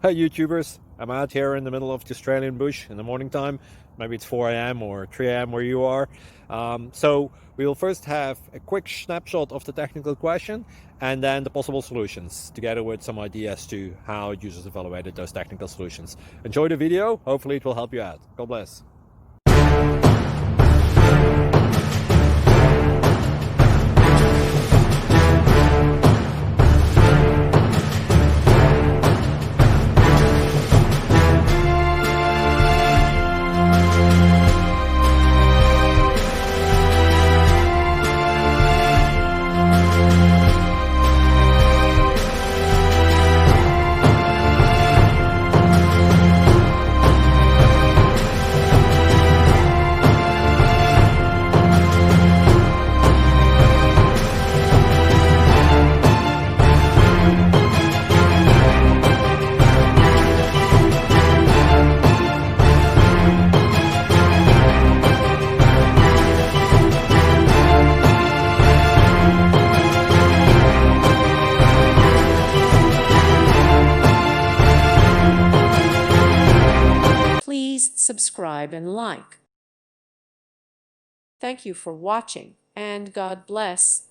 Hey YouTubers, I'm out here in the middle of the Australian bush in the morning time. Maybe it's 4 a.m. or 3 a.m. where you are. So we'll first have a quick snapshot of the technical question and then the possible solutions, together with some ideas to how users evaluated those technical solutions. Enjoy the video, hopefully it will help you out. God bless. Please subscribe and like. Thank you for watching, and God bless.